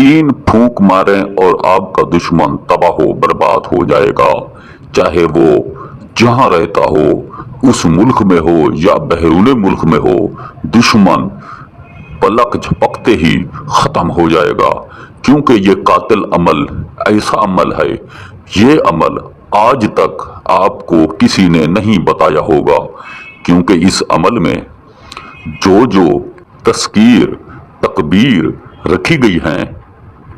तीन फूंक मारें और आपका दुश्मन तबाह हो बर्बाद हो जाएगा। चाहे वो जहां रहता हो, उस मुल्क में हो या बहरूने मुल्क में हो, दुश्मन पलक झपकते ही खत्म हो जाएगा। क्योंकि ये कातिल अमल ऐसा अमल है, ये अमल आज तक आपको किसी ने नहीं बताया होगा। क्योंकि इस अमल में जो जो तस्कीर तकबीर रखी गई हैं,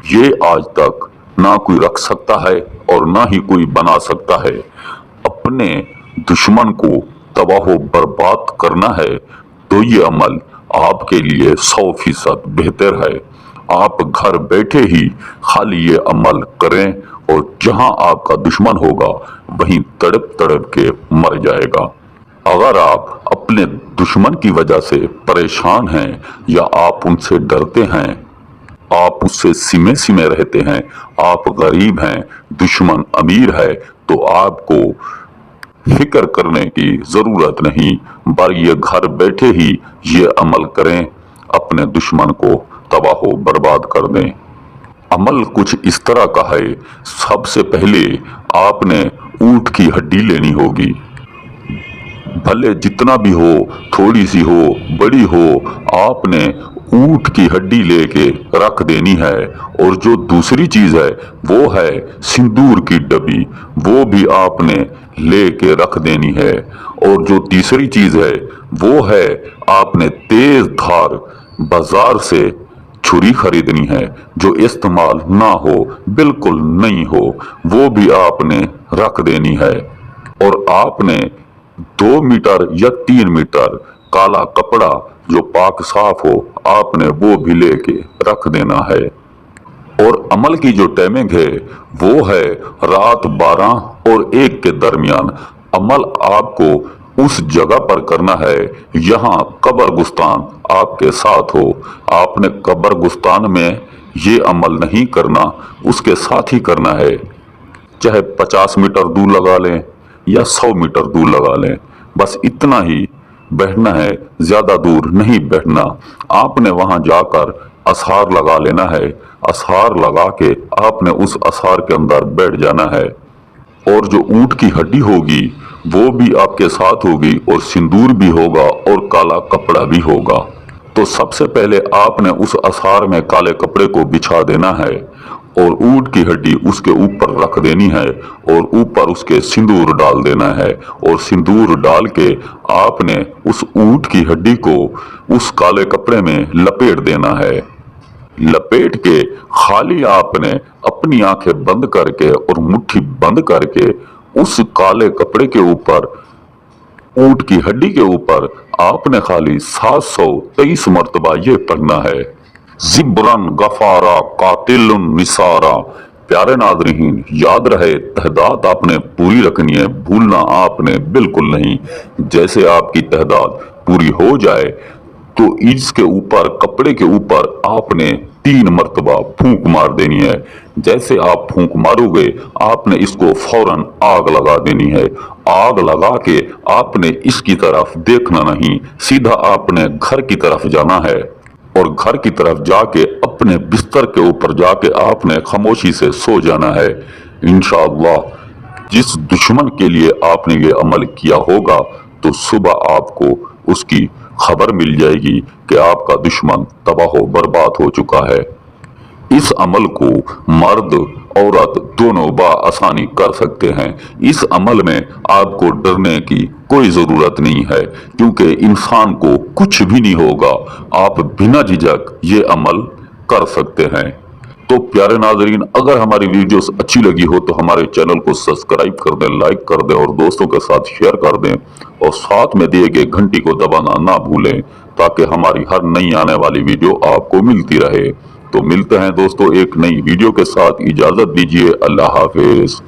ये आज तक ना कोई रख सकता है और ना ही कोई बना सकता है। अपने दुश्मन को तबाह बर्बाद करना है तो ये अमल आपके लिए 100% बेहतर है। आप घर बैठे ही खाली ये अमल करें और जहां आपका दुश्मन होगा वहीं तड़प तड़प के मर जाएगा। अगर आप अपने दुश्मन की वजह से परेशान हैं या आप उनसे डरते हैं, आप उससे सिमे सिमे रहते हैं, आप गरीब हैं, दुश्मन अमीर है, तो आपको फिक्र करने की जरूरत नहीं, बल्कि ये घर बैठे ही ये अमल करें, अपने दुश्मन को तबाह बर्बाद कर दें। अमल कुछ इस तरह का है, सबसे पहले आपने ऊंट की हड्डी लेनी होगी। भले जितना भी हो, थोड़ी सी हो, बड़ी हो, आपने ऊंट की हड्डी लेके रख देनी है। और जो दूसरी चीज है वो है सिंदूर की डब्बी, वो भी आपने लेके रख देनी है। और जो तीसरी चीज है वो है आपने तेज धार बाजार से छुरी खरीदनी है, जो इस्तेमाल ना हो, बिल्कुल नहीं हो, वो भी आपने रख देनी है। और आपने 2 मीटर या 3 मीटर काला कपड़ा जो पाक साफ हो, आपने वो भी लेके रख देना है। और अमल की जो टाइमिंग है वो है रात 12 और 1 के दरमियान। अमल आपको उस जगह पर करना है यहाँ कब्रगुस्तान आपके साथ हो। आपने कब्रगुस्तान में ये अमल नहीं करना, उसके साथ ही करना है। चाहे 50 मीटर दूर लगा लें या 100 मीटर दूर लगा लें, बस इतना ही बैठना है, ज्यादा दूर नहीं बैठना। आपने वहां जाकर असहार लगा लेना है। असहार लगा के आपने उस असहार के अंदर बैठ जाना है। और जो ऊंट की हड्डी होगी वो भी आपके साथ होगी, और सिंदूर भी होगा और काला कपड़ा भी होगा। तो सबसे पहले आपने उस असहार में काले कपड़े को बिछा देना है और ऊंट की हड्डी उसके ऊपर रख देनी है और ऊपर उसके सिंदूर डाल देना है। और सिंदूर डाल के आपने उस ऊंट की हड्डी को उस काले कपड़े में लपेट देना है। लपेट के खाली आपने अपनी आंखें बंद करके और मुट्ठी बंद करके उस काले कपड़े के ऊपर, ऊंट की हड्डी के ऊपर आपने खाली 723 मर्तबा ये पढ़ना है, जिब्रन गफारा कातिलन निसारा। प्यारे नाज़रीन, याद रहे तहदाद आपने पूरी रखनी है, भूलना आपने बिल्कुल नहीं। जैसे आपकी तहदाद पूरी हो जाए तो इसके ऊपर, कपड़े के ऊपर आपने 3 मर्तबा फूंक मार देनी है। जैसे आप फूंक मारोगे आपने इसको फौरन आग लगा देनी है। आग लगा के आपने इसकी तरफ देखना नहीं, सीधा आपने घर की तरफ जाना है और घर की तरफ जाके अपने बिस्तर के ऊपर जाके आपने खामोशी से सो जाना है। इंशाअल्लाह जिस दुश्मन के लिए आपने ये अमल किया होगा तो सुबह आपको उसकी खबर मिल जाएगी कि आपका दुश्मन तबाह बर्बाद हो चुका है। इस अमल को मर्द औरत दोनों आसानी कर सकते हैं। इस अमल में आपको डरने की कोई जरूरत नहीं है, क्योंकि इंसान को कुछ भी नहीं होगा। आप बिना झिझक ये अमल कर सकते हैं। तो प्यारे नाजरीन, अगर हमारी वीडियोस अच्छी लगी हो तो हमारे चैनल को सब्सक्राइब कर दें, लाइक कर दें और दोस्तों के साथ शेयर कर दें, और साथ में दिए गए घंटी को दबाना ना भूलें, ताकि हमारी हर नई आने वाली वीडियो आपको मिलती रहे। तो मिलते हैं दोस्तों एक नई वीडियो के साथ, इजाजत दीजिए, अल्लाह हाफिज।